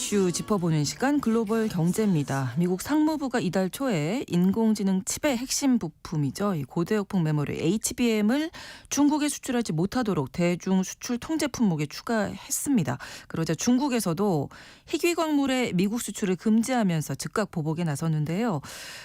이슈 짚어보는 시간 글로벌 경제입니다. 미국 상무부가 이달 초에 인공지능 칩의 핵심 부품이죠. 이 고대역폭 메모리 HBM을 중국에 수출하지 못하도록 대중 수출 통제 품목에 추가했습니다. 그러자 중국에서도 희귀 광물의 미국 수출을 금지하면서 즉각 보복에 나섰는데요.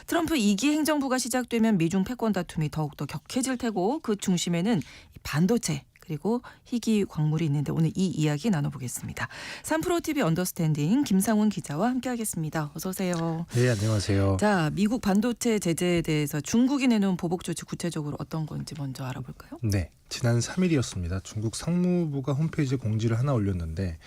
트럼프 2기 행정부가 시작되면 미중 패권 다툼이 더욱더 격해질 테고 그 중심에는 반도체 그리고 희귀 광물이 있는데 오늘 이 이야기 나눠보겠습니다. 3프로TV 언더스탠딩 김상훈 기자와 함께하겠습니다. 어서 오세요. 네, 안녕하세요. 자, 미국 반도체 제재에 대해서 중국이 내놓은 보복 조치 구체적으로 어떤 건지 먼저 알아볼까요? 네, 지난 3일이었습니다. 중국 상무부가 홈페이지에 공지를 하나 올렸는데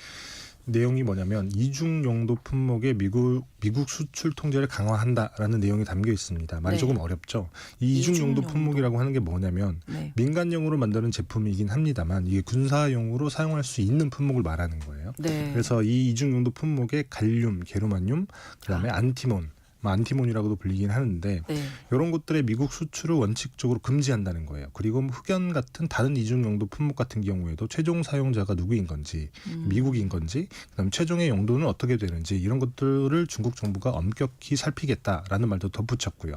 내용이 뭐냐면 이중 용도 품목의 미국 수출 통제를 강화한다라는 내용이 담겨 있습니다. 말이 조금 어렵죠. 이 이중 용도 품목이라고 하는 게 뭐냐면 민간용으로 만드는 제품이긴 합니다만 이게 군사용으로 사용할 수 있는 품목을 말하는 거예요. 그래서 이 이중 용도 품목에 갈륨, 게르마늄, 그다음에 안티몬이라고도 불리긴 하는데 이런 것들의 미국 수출을 원칙적으로 금지한다는 거예요. 그리고 흑연 같은 다른 이중용도 품목 같은 경우에도 최종 사용자가 누구인 건지 미국인 건지 그다음에 최종의 용도는 어떻게 되는지 이런 것들을 중국 정부가 엄격히 살피겠다라는 말도 덧붙였고요.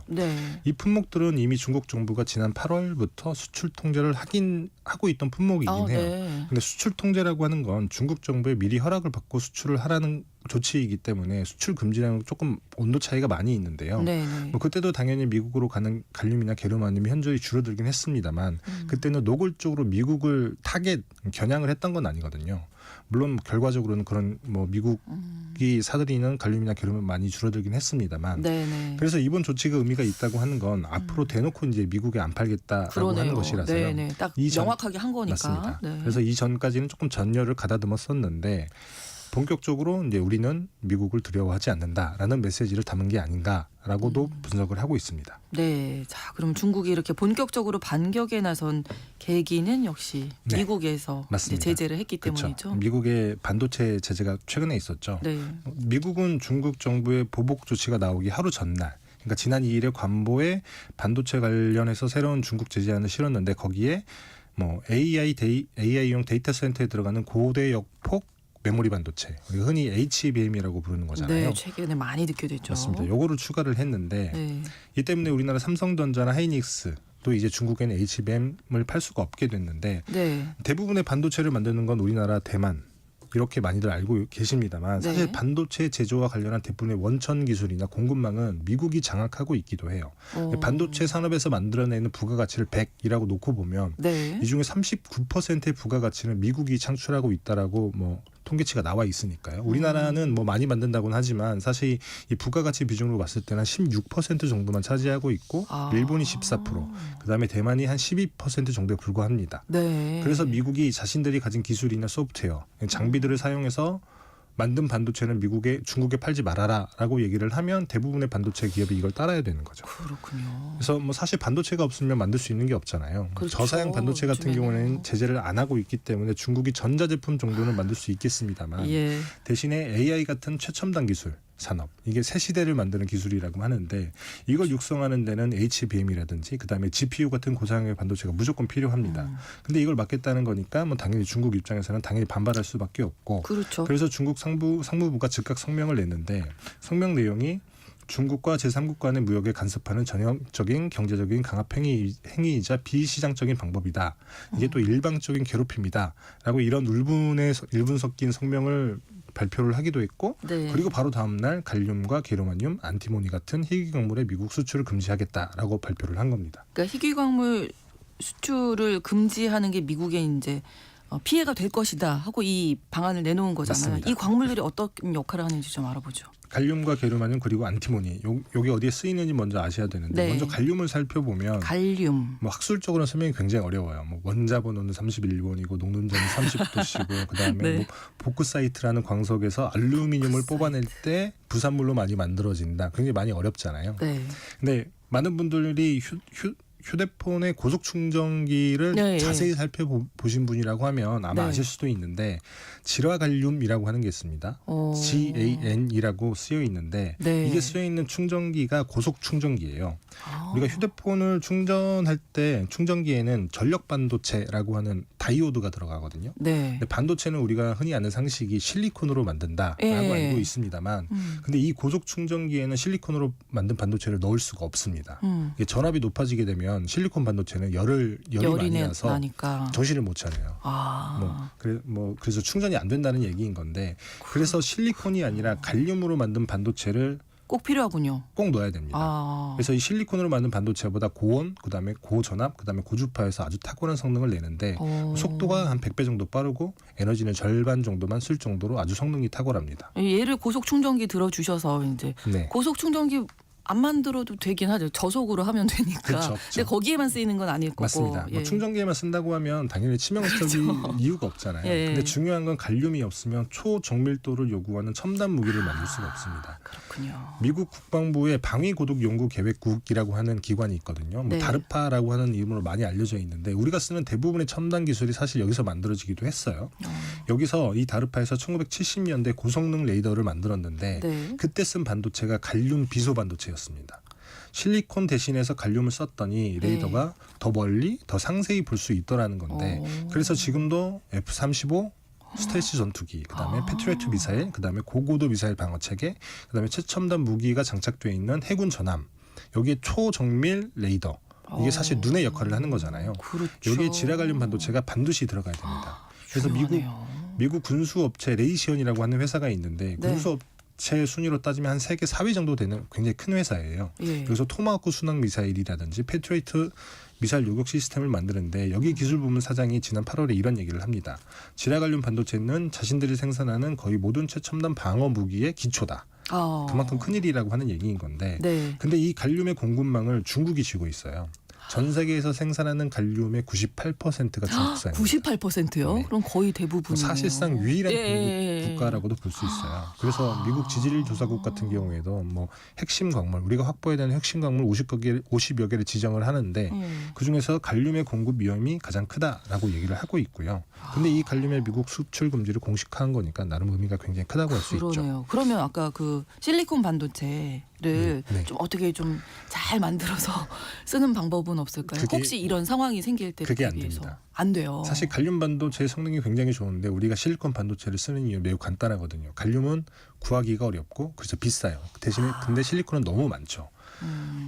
이 품목들은 이미 중국 정부가 지난 8월부터 수출 통제를 하고 있던 품목이긴 해요. 근데 수출 통제라고 하는 건 중국 정부에 미리 허락을 받고 수출을 하라는 조치이기 때문에 수출 금지랑 조금 온도 차이가 많이 있는데요. 뭐 그때도 당연히 미국으로 가는 갈륨이나 게르마늄이 현저히 줄어들긴 했습니다만 그때는 노골적으로 미국을 겨냥을 했던 건 아니거든요. 물론 결과적으로는 그런 미국이 사들이는 갈륨이나 게르마늄 많이 줄어들긴 했습니다만 그래서 이번 조치가 의미가 있다고 하는 건 앞으로 대놓고 이제 미국에 안 팔겠다라고 하는 것이라서요. 딱 명확하게 한 거니까. 맞습니다. 그래서 이전까지는 조금 전열을 가다듬었었는데 본격적으로 이제 우리는 미국을 두려워하지 않는다라는 메시지를 담은 게 아닌가라고도 분석을 하고 있습니다. 네, 자 그럼 중국이 이렇게 본격적으로 반격에 나선 계기는 역시 미국에서 이제 제재를 했기 때문이죠. 미국의 반도체 제재가 최근에 있었죠. 미국은 중국 정부의 보복 조치가 나오기 하루 전날. 그러니까 지난 2일에 관보에 반도체 관련해서 새로운 중국 제재안을 실었는데 거기에 AI용 데이터 센터에 들어가는 고대역폭 메모리 반도체, 우리가 흔히 HBM이라고 부르는 거잖아요. 네, 최근에 많이 듣게 됐죠. 맞습니다. 요거를 추가를 했는데 이 때문에 우리나라 삼성전자나 하이닉스도 이제 중국에는 HBM을 팔 수가 없게 됐는데 대부분의 반도체를 만드는 건 우리나라, 대만 이렇게 많이들 알고 계십니다만 사실 반도체 제조와 관련한 대부분의 원천 기술이나 공급망은 미국이 장악하고 있기도 해요. 반도체 산업에서 만들어내는 부가가치를 100이라고 놓고 보면 이 중에 39%의 부가가치는 미국이 창출하고 있다라고 통계치가 나와 있으니까요. 우리나라는 많이 만든다고는 하지만 사실 이 부가가치 비중으로 봤을 때는 한 16% 정도만 차지하고 있고 일본이 14%, 그다음에 대만이 한 12% 정도에 불과합니다. 그래서 미국이 자신들이 가진 기술이나 소프트웨어, 장비들을 사용해서 만든 반도체는 중국에 팔지 말아라라고 얘기를 하면 대부분의 반도체 기업이 이걸 따라야 되는 거죠. 그렇군요. 그래서 사실 반도체가 없으면 만들 수 있는 게 없잖아요. 저사양 반도체 같은 경우는 제재를 안 하고 있기 때문에 중국이 전자제품 정도는 만들 수 있겠습니다만 대신에 AI 같은 최첨단 기술 산업, 이게 새 시대를 만드는 기술이라고 하는데 이걸 육성하는 데는 HBM이라든지 그다음에 GPU 같은 고사양의 반도체가 무조건 필요합니다. 근데 이걸 막겠다는 거니까 당연히 중국 입장에서는 당연히 반발할 수밖에 없고 그래서 중국 상무부가 즉각 성명을 냈는데 성명 내용이 중국과 제3국 간의 무역에 간섭하는 전형적인 경제적인 강압 행위이자 비시장적인 방법이다. 이게 또 일방적인 괴롭힘이다. 라고 이런 울분 섞인 성명을 발표를 하기도 했고 그리고 바로 다음 날 갈륨과 게르마늄, 안티모니 같은 희귀 광물의 미국 수출을 금지하겠다라고 발표를 한 겁니다. 그러니까 희귀 광물 수출을 금지하는 게 미국에 이제 피해가 될 것이다 하고 이 방안을 내놓은 거잖아요. 맞습니다. 이 광물들이 어떤 역할을 하는지 좀 알아보죠. 갈륨과 게르마늄 그리고 안티모니 요게 어디에 쓰이는지 먼저 아셔야 되는데 먼저 갈륨을 살펴보면 학술적으로는 설명이 굉장히 어려워요. 원자 번호는 31번이고 녹는점이 30도씨고 그다음에 보크사이트라는 광석에서 알루미늄을 뽑아낼 때 부산물로 많이 만들어진다. 굉장히 많이 어렵잖아요. 근데 많은 분들이 휴대폰의 고속 충전기를 자세히 살펴보신 분이라고 하면 아마 아실 수도 있는데 질화갈륨이라고 하는 게 있습니다. GAN이라고 쓰여 있는데 이게 쓰여 있는 충전기가 고속 충전기예요. 우리가 휴대폰을 충전할 때 충전기에는 전력 반도체라고 하는 다이오드가 들어가거든요. 네. 근데 반도체는 우리가 흔히 아는 상식이 실리콘으로 만든다라고 예. 알고 있습니다만 근데 이 고속 충전기에는 실리콘으로 만든 반도체를 넣을 수가 없습니다. 이게 전압이 높아지게 되면 실리콘 반도체는 열이 많이 나서 나니까. 정신을 못 차려요. 그래서 충전이 안 된다는 얘기인 건데 그래서 실리콘이 아니라 갈륨으로 만든 반도체를 꼭 필요하군요. 꼭 넣어야 됩니다. 그래서 이 실리콘으로 만든 반도체보다 고온, 그다음에 고전압, 그다음에 고주파에서 아주 탁월한 성능을 내는데 속도가 한 100배 정도 빠르고 에너지는 절반 정도만 쓸 정도로 아주 성능이 탁월합니다. 얘를 고속 충전기 들어주셔서 이제 네. 고속 충전기 안 만들어도 되긴 하죠. 저속으로 하면 되니까. 그렇죠. 근데 거기에만 쓰이는 건 아닐 거고. 맞습니다. 뭐 충전기에만 쓴다고 하면 당연히 치명적인 이유가 없잖아요. 예. 근데 중요한 건 갈륨이 없으면 초정밀도를 요구하는 첨단 무기를 만들 수가 없습니다. 그렇군요. 미국 국방부의 방위고도연구계획국이라고 하는 기관이 있거든요. 뭐 네. 다르파라고 하는 이름으로 많이 알려져 있는데 우리가 쓰는 대부분의 첨단 기술이 사실 여기서 만들어지기도 했어요. 여기서 이 다르파에서 1970년대 고성능 레이더를 만들었는데 네. 그때 쓴 반도체가 갈륨 비소 반도체였습니다. 실리콘 대신해서 갈륨을 썼더니 레이더가 더 멀리 더 상세히 볼 수 있더라는 건데 그래서 지금도 F-35 스텔스 전투기, 그다음에 패트리어트 미사일, 그다음에 고고도 미사일 방어 체계, 그다음에 최첨단 무기가 장착되어 있는 해군 전함, 여기에 초정밀 레이더 이게 사실 눈의 역할을 하는 거잖아요. 그렇죠. 여기에 지라갈륨 반도체가 반드시 들어가야 됩니다. 그래서 중요하네요. 미국 군수업체 레이시온이라고 하는 회사가 있는데 네. 군수업체 순위로 따지면 한 세계 4위 정도 되는 굉장히 큰 회사예요. 예. 그래서 토마호크 순항 미사일이라든지 패트리어트 미사일 요격 시스템을 만드는데 여기 기술부문 사장이 지난 8월에 이런 얘기를 합니다. 지라갈륨 반도체는 자신들이 생산하는 거의 모든 최첨단 방어 무기의 기초다. 그만큼 큰일이라고 하는 얘기인 건데 네. 근데 이 갈륨의 공급망을 중국이 쥐고 있어요. 전 세계에서 생산하는 갈륨의 98%가 중국 산입니다. 98%요? 네. 그럼 거의 대부분이네요. 사실상 유일한 예. 국가라고도 볼 수 있어요. 그래서 미국 지질 조사국 같은 경우에도 뭐 핵심 광물 우리가 확보해야 되는 핵심 광물 50여 개를 지정을 하는데 그중에서 갈륨의 공급 위험이 가장 크다라고 얘기를 하고 있고요. 근데 이 갈륨의 미국 수출 금지를 공식화한 거니까 나름 의미가 굉장히 크다고 할 수 있죠. 그러네요. 그러면 아까 그 실리콘 반도체를 네. 좀 어떻게 좀 잘 만들어서 쓰는 방법은 없을까요? 혹시 이런 상황이 생길 때 그게 안 대비해서. 됩니다. 안 돼요. 사실 갈륨 반도체 성능이 굉장히 좋은데 우리가 실리콘 반도체를 쓰는 이유 매우 간단하거든요. 갈륨은 구하기가 어렵고 그래서 비싸요. 대신에 근데 실리콘은 너무 많죠.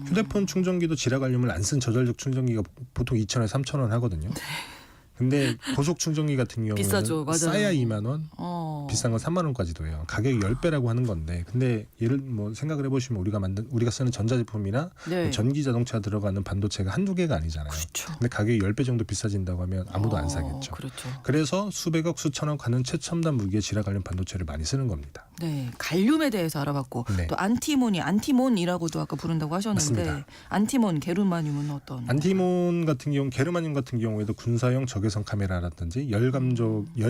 휴대폰 충전기도 지라갈륨을 안 쓴 저전력 충전기가 보통 2,000원, 3,000원 하거든요. 근데 고속 충전기 같은 경우는 비싸죠. 맞아요. 싸야 2만 원, 비싼 건 3만 원까지도 해요. 가격이 10배라고 하는 건데 근데 예를 뭐 생각을 해보시면 우리가 쓰는 전자제품이나 네. 뭐 전기 자동차 들어가는 반도체가 한두 개가 아니잖아요. 그렇죠. 근데 가격이 10배 정도 비싸진다고 하면 아무도 안 사겠죠. 그렇죠. 그래서 수백억 수천억 하는 최첨단 무기의 지라갈륨 반도체를 많이 쓰는 겁니다. 네, 갈륨에 대해서 알아봤고 네. 또 안티몬이라고도 아까 부른다고 하셨는데 맞습니다. 안티몬, 게르마늄은 어떤? 안티몬 같은 경우, 게르마늄 같은 경우에도 군사용 적외선 카메라라든지 열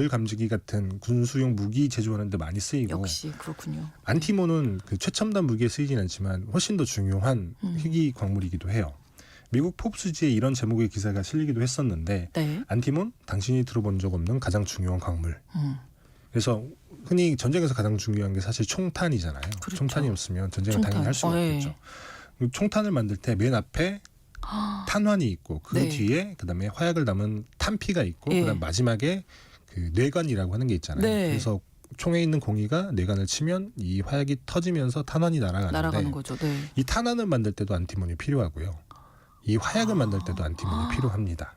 감지기 같은 군수용 무기 제조하는 데 많이 쓰이고 역시 그렇군요. 안티몬은 그 최첨단 무기에 쓰이진 않지만 훨씬 더 중요한 희귀 광물이기도 해요. 미국 포브스지에 이런 제목의 기사가 실리기도 했었는데 네. 안티몬 당신이 들어본 적 없는 가장 중요한 광물. 그래서 흔히 전쟁에서 가장 중요한 게 사실 총탄이잖아요. 그렇죠. 총탄이 없으면 전쟁을 당연히 할 수가 예. 없겠죠. 총탄을 만들 때 맨 앞에 탄환이 있고 그 네. 뒤에 그다음에 화약을 담은 탄피가 있고 예. 그다음 마지막에 그 뇌관이라고 하는 게 있잖아요. 네. 그래서 총에 있는 공이가 뇌관을 치면 이 화약이 터지면서 탄환이 날아가는 거죠. 네. 이 탄환을 만들 때도 안티몬이 필요하고요. 이 화약을 만들 때도 안티몬이 필요합니다.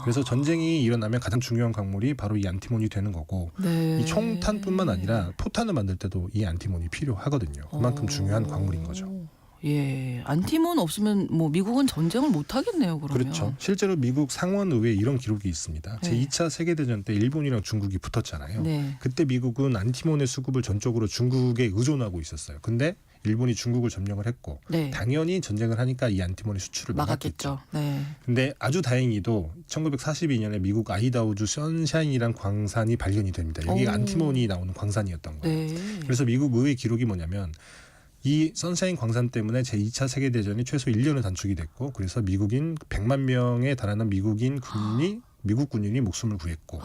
그래서 전쟁이 일어나면 가장 중요한 광물이 바로 이 안티몬이 되는 거고 네. 이 총탄뿐만 아니라 포탄을 만들 때도 이 안티몬이 필요하거든요. 그만큼 중요한 광물인 거죠. 예, 안티몬 없으면 뭐 미국은 전쟁을 못 하겠네요. 그러면. 그렇죠. 실제로 미국 상원의회에 이런 기록이 있습니다. 네. 제2차 세계대전 때 일본이랑 중국이 붙었잖아요. 네. 그때 미국은 안티몬의 수급을 전적으로 중국에 의존하고 있었어요. 근데 일본이 중국을 점령을 했고 네. 당연히 전쟁을 하니까 이 안티몬의 수출을 막았겠죠. 막았겠죠. 네. 근데 아주 다행히도 1942년에 미국 아이다호주 선샤인이란 광산이 발견이 됩니다. 여기가 안티몬이 나오는 광산이었던 거예요. 네. 그래서 미국 의회 기록이 뭐냐면 이 선샤인 광산 때문에 제2차 세계대전이 최소 1년을 단축이 됐고 그래서 미국인 100만 명에 달하는 미국인 군인이 미국 군인이 목숨을 구했고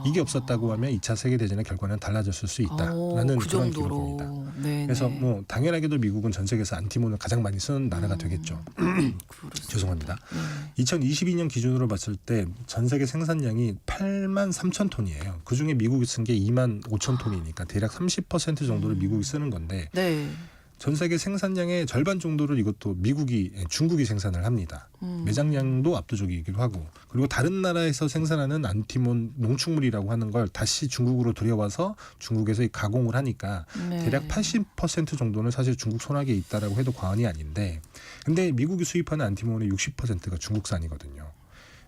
이게 없었다고 하면 2차 세계대전의 결과는 달라졌을 수 있다라는 그 그런 정도로. 기록입니다. 네네. 그래서 뭐 당연하게도 미국은 전 세계에서 안티몬을 가장 많이 쓰는 나라가 되겠죠. 죄송합니다. 2022년 기준으로 봤을 때 전 세계 생산량이 8만 3천 톤이에요. 그중에 미국이 쓴 게 2만 5천 톤이니까 대략 30% 정도를 미국이 쓰는 건데 네. 전 세계 생산량의 절반 정도를 이것도 중국이 생산을 합니다. 매장량도 압도적이기도 하고 그리고 다른 나라에서 생산하는 안티몬 농축물이라고 하는 걸 다시 중국으로 들여와서 중국에서 이 가공을 하니까 네. 대략 80% 정도는 사실 중국 손아귀에 있다라고 해도 과언이 아닌데 근데 미국이 수입하는 안티몬의 60%가 중국산이거든요.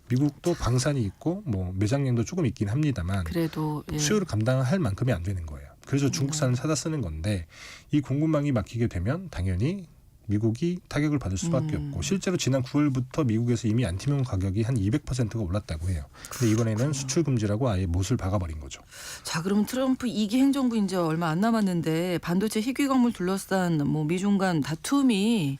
미국도 방산이 있고 뭐 매장량도 조금 있긴 합니다만 그래도 예. 수요를 감당할 만큼이 안 되는 거예요. 그래서 중국산을 사다 쓰는 건데 이 공급망이 막히게 되면 당연히 미국이 타격을 받을 수밖에 없고 실제로 지난 9월부터 미국에서 이미 안티몬 가격이 한 200%가 올랐다고 해요. 근데 이번에는 수출 금지라고 아예 못을 박아버린 거죠. 자, 그러면 트럼프 2기 행정부 이제 얼마 안 남았는데 반도체 희귀 광물 둘러싼 뭐 미중 간 다툼이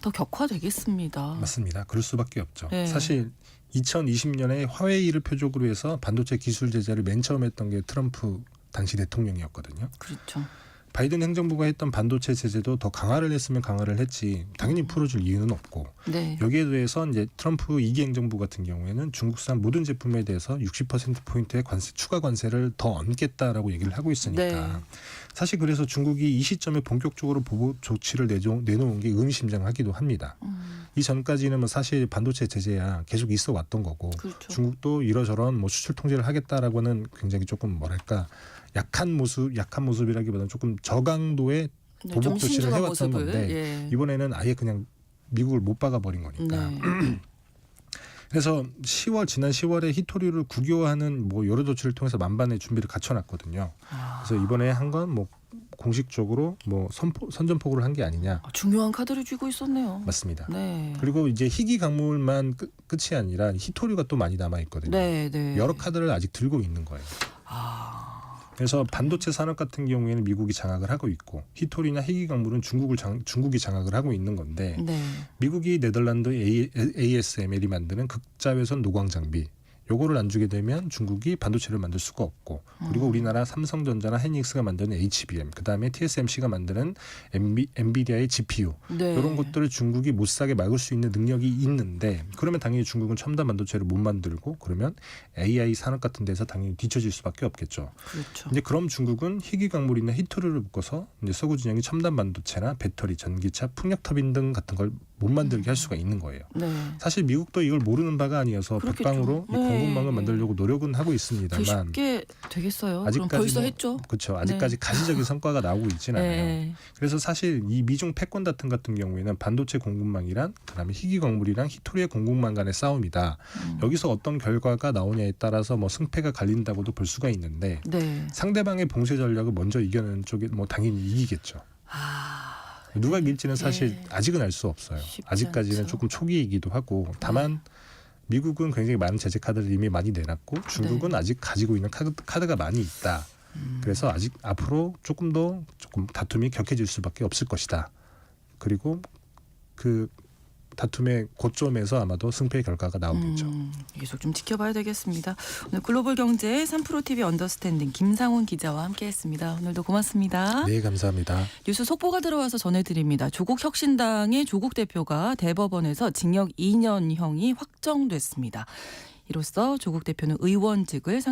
더 격화되겠습니다. 맞습니다. 그럴 수밖에 없죠. 네. 사실 2020년에 화웨이를 표적으로 해서 반도체 기술 제재를 맨 처음 했던 게 트럼프 당시 대통령이었거든요. 그렇죠. 바이든 행정부가 했던 반도체 제재도 더 강화를 했으면 강화를 했지 당연히 풀어줄 이유는 없고 네. 여기에 대해서 이제 트럼프 2기 행정부 같은 경우에는 중국산 모든 제품에 대해서 60%포인트의 추가 관세를 더 얹겠다라고 얘기를 하고 있으니까 네. 사실 그래서 중국이 이 시점에 본격적으로 보복 조치를 내놓은 게 의미심장하기도 합니다. 이 전까지는 뭐 사실 반도체 제재야 계속 있어 왔던 거고 그렇죠. 중국도 이러저런 뭐 수출 통제를 하겠다라고는 굉장히 조금 뭐랄까 약한 모습이라기보다는 조금 저강도의 네, 보복 좀 조치를 신중한 해왔던 모습을, 건데 예. 이번에는 아예 그냥 미국을 못 박아버린 거니까. 네. 그래서 지난 10월에 히토리를 국유화하는 뭐 여러 조치를 통해서 만반의 준비를 갖춰놨거든요. 그래서 이번에 한 건 뭐 공식적으로 뭐 선전포고를 한 게 아니냐. 중요한 카드를 쥐고 있었네요. 맞습니다. 네. 그리고 이제 희귀 광물만 끝이 아니라 히토리가 또 많이 남아 있거든요. 네, 네. 여러 카드를 아직 들고 있는 거예요. 그래서 반도체 산업 같은 경우에는 미국이 장악을 하고 있고 히토리나 희귀 광물은 중국이 장악을 하고 있는 건데 네. 미국이 네덜란드 ASML이 만드는 극자외선 노광 장비 요거를 안 주게 되면 중국이 반도체를 만들 수가 없고 그리고 우리나라 삼성전자나 하이닉스가 만드는 HBM 그다음에 TSMC가 만드는 엔비디아의 GPU 네. 이런 것들을 중국이 못 사게 막을 수 있는 능력이 있는데 그러면 당연히 중국은 첨단 반도체를 못 만들고 그러면 AI 산업 같은 데서 당연히 뒤처질 수밖에 없겠죠. 그렇죠. 이제 그럼 중국은 희귀 광물이나 히토리를 묶어서 이제 서구 진영이 첨단 반도체나 배터리, 전기차, 풍력 터빈 등 같은 걸 못 만들게 할 수가 있는 거예요. 네. 사실 미국도 이걸 모르는 바가 아니어서 그렇겠죠. 백방으로 이 네. 공급망을 만들려고 노력은 하고 더 있습니다.만 쉽게 되겠어요. 그럼 아직까지 벌써 뭐, 했죠. 그렇죠. 아직까지 가시적인 성과가 나오고 있지는 않아요. 네. 그래서 사실 이 미중 패권 다툼 같은 경우에는 반도체 공급망이란 그다음에 희귀 광물이랑 히토리의 공급망 간의 싸움이다. 여기서 어떤 결과가 나오냐에 따라서 뭐 승패가 갈린다고도 볼 수가 있는데 네. 상대방의 봉쇄 전략을 먼저 이겨내는 쪽이 뭐 당연히 이기겠죠. 누가 이길지는 사실 예. 아직은 알 수 없어요. 쉽지 아직까지는 않죠. 조금 초기이기도 하고 다만 미국은 굉장히 많은 제재 카드를 이미 많이 내놨고 중국은 네. 아직 가지고 있는 카드가 많이 있다. 그래서 아직 앞으로 조금 다툼이 격해질 수밖에 없을 것이다. 그리고 그 다툼의 고점에서 아마도 승패의 결과가 나오겠죠. 계속 좀 지켜봐야 되겠습니다. 오늘 글로벌 경제 3프로TV 언더스탠딩 김상훈 기자와 함께했습니다. 오늘도 고맙습니다. 네, 감사합니다. 뉴스 속보가 들어와서 전해드립니다. 조국 혁신당의 조국 대표가 대법원에서 징역 2년형이 확정됐습니다. 이로써 조국 대표는 의원직을